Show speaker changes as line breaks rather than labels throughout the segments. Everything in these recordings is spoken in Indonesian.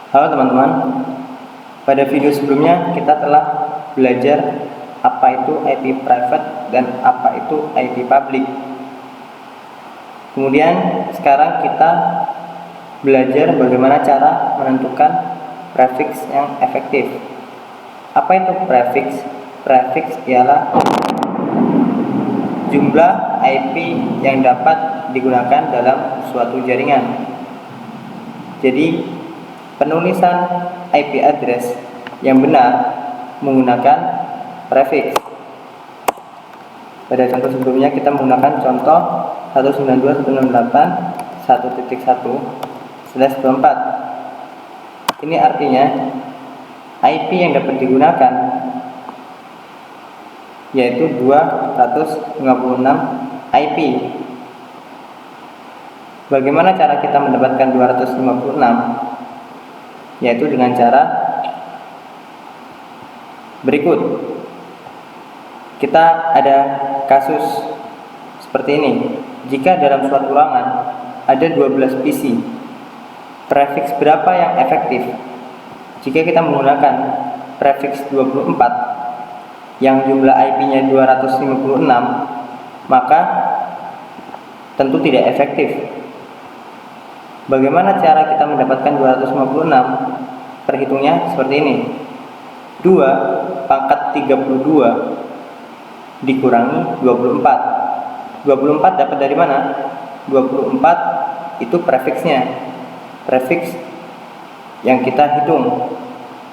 Halo teman-teman, pada video sebelumnya kita telah belajar apa itu IP private dan apa itu IP public. Kemudian sekarang kita belajar bagaimana cara menentukan prefix yang efektif. Apa itu prefix? Prefix ialah jumlah IP yang dapat digunakan dalam suatu jaringan. Jadi penulisan IP address yang benar menggunakan prefix. Pada contoh sebelumnya kita menggunakan contoh 192.168.1.1/24. Ini artinya IP yang dapat digunakan yaitu 256 IP. Bagaimana cara kita mendapatkan 256? Yaitu dengan cara berikut. Kita ada kasus seperti ini. Jika dalam suatu ruangan ada 12 PC, prefix berapa yang efektif? Jika kita menggunakan prefix 24 yang jumlah IP-nya 256, maka tentu tidak efektif. Bagaimana cara kita mendapatkan 256? Perhitungnya seperti ini. 2 pangkat 32 dikurangi 24. 24 dapat dari mana? 24 itu prefixnya. Prefix yang kita hitung.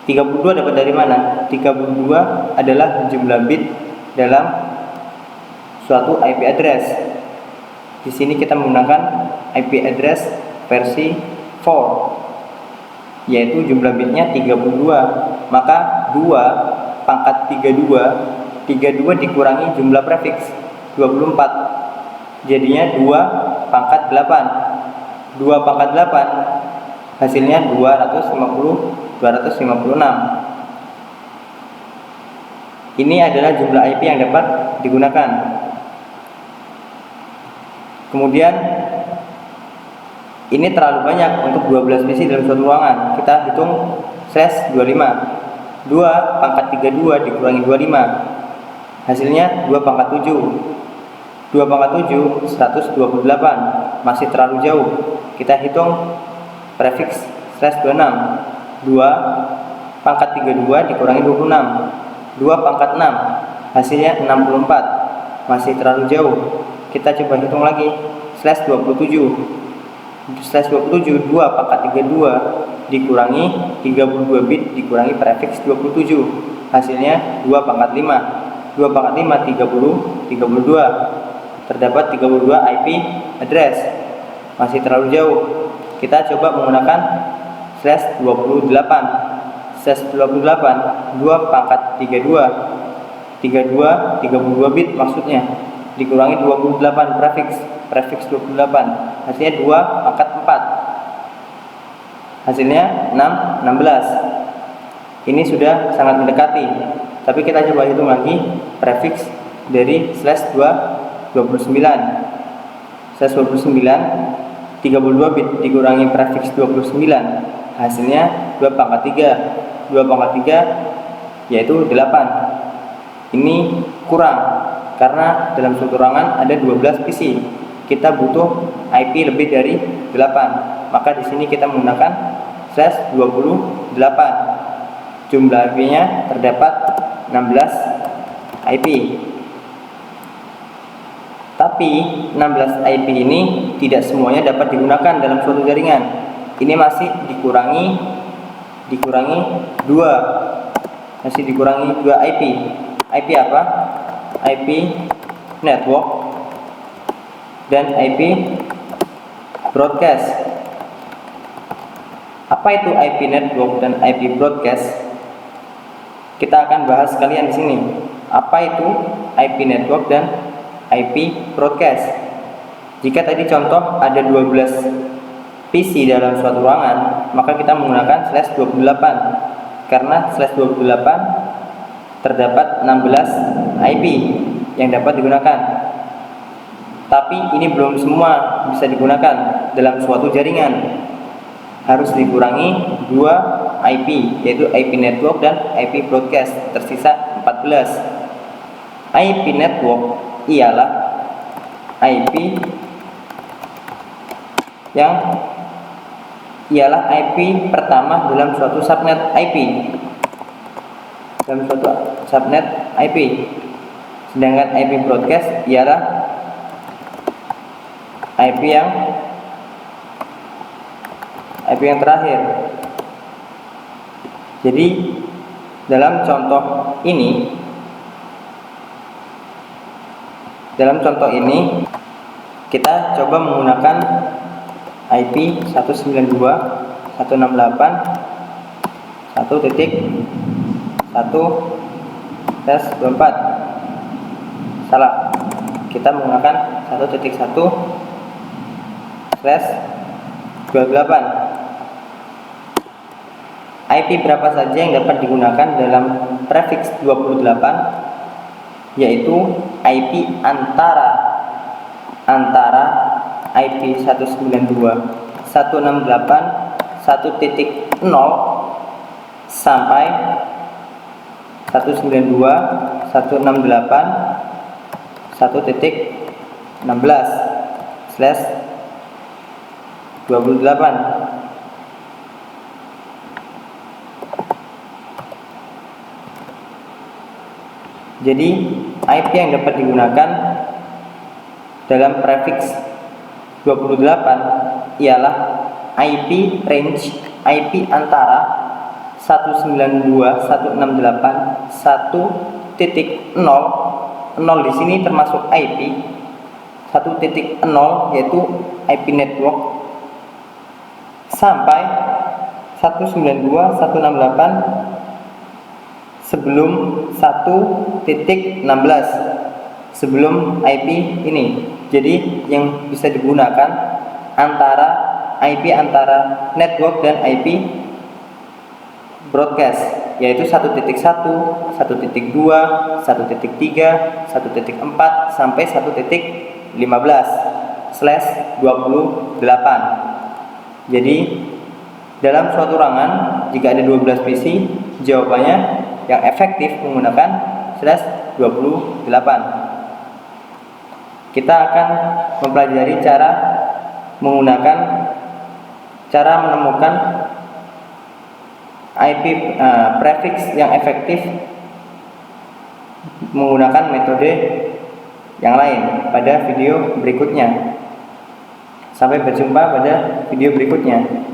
32 dapat dari mana? 32 adalah jumlah bit dalam suatu IP address. Di sini kita menggunakan IP address versi 4, yaitu jumlah bitnya 32. Maka 2 pangkat 32 dikurangi jumlah prefix 24, jadinya 2 pangkat 8. 2 pangkat 8 hasilnya 256. Ini adalah jumlah IP yang dapat digunakan. Kemudian ini terlalu banyak untuk 12 PC dalam suatu ruangan. Kita hitung /25. 2 pangkat 32 dikurangi 25. Hasilnya 2 pangkat 7. 2 pangkat 7 128. Masih terlalu jauh. Kita hitung prefix /26. 2 pangkat 32 dikurangi 26. 2 pangkat 6. Hasilnya 64. Masih terlalu jauh. Kita coba hitung lagi /27. 2 pangkat 32 dikurangi 32 bit dikurangi prefix 27, hasilnya 2 pangkat 5. 2 pangkat 5 32. Terdapat 32 IP address. Masih terlalu jauh. Kita coba menggunakan /28. 2 pangkat 32 bit maksudnya dikurangi 28 prefix 28, hasilnya 2 pangkat 4, hasilnya 16. Ini sudah sangat mendekati, tapi kita coba hitung lagi prefix dari /29. 32 bit dikurangi prefix 29, hasilnya 2 pangkat 3. 2 pangkat 3 yaitu 8. Ini kurang karena dalam suatu ruangan ada 12 PC. Kita butuh IP lebih dari 8. Maka di sini kita menggunakan /28. Jumlah IP-nya terdapat 16 IP. Tapi 16 IP ini tidak semuanya dapat digunakan dalam suatu jaringan. Ini masih dikurangi 2. Masih dikurangi 2 IP. IP apa? IP network dan IP broadcast. Apa itu IP network dan IP broadcast? Kita akan bahas sekalian di sini. Apa itu IP network dan IP broadcast? Jika tadi contoh ada 12 PC dalam suatu ruangan, maka kita menggunakan /28 karena /28 terdapat 16 IP yang dapat digunakan. Tapi ini belum semua bisa digunakan dalam suatu jaringan. harus dikurangi 2 IP, yaitu IP network dan IP broadcast, tersisa 14. IP network ialah IP pertama dalam suatu subnet IP. Sedangkan IP broadcast ialah IP yang terakhir. Jadi dalam contoh ini kita coba menggunakan IP 192.168.1.1/24. Salah. Kita menggunakan 1.1/28. IP berapa saja yang dapat digunakan dalam prefiks 28, yaitu IP antara IP 192.168.1.0 sampai 192.168/28. Jadi IP yang dapat digunakan dalam prefiks 28 ialah IP range, IP antara 192.168.1.0. 0 di sini termasuk IP 1.0, yaitu IP network, sampai 192.168 sebelum 1.16 sebelum IP ini. Jadi yang bisa digunakan antara IP antara network dan IP broadcast, yaitu 1.1, 1.2, 1.3, 1.4 sampai 1.15/28. Jadi dalam suatu ruangan jika ada 12 PC, jawabannya yang efektif menggunakan /28. Kita akan mempelajari cara menemukan IP prefiks yang efektif menggunakan metode yang lain pada video berikutnya. Sampai berjumpa pada video berikutnya.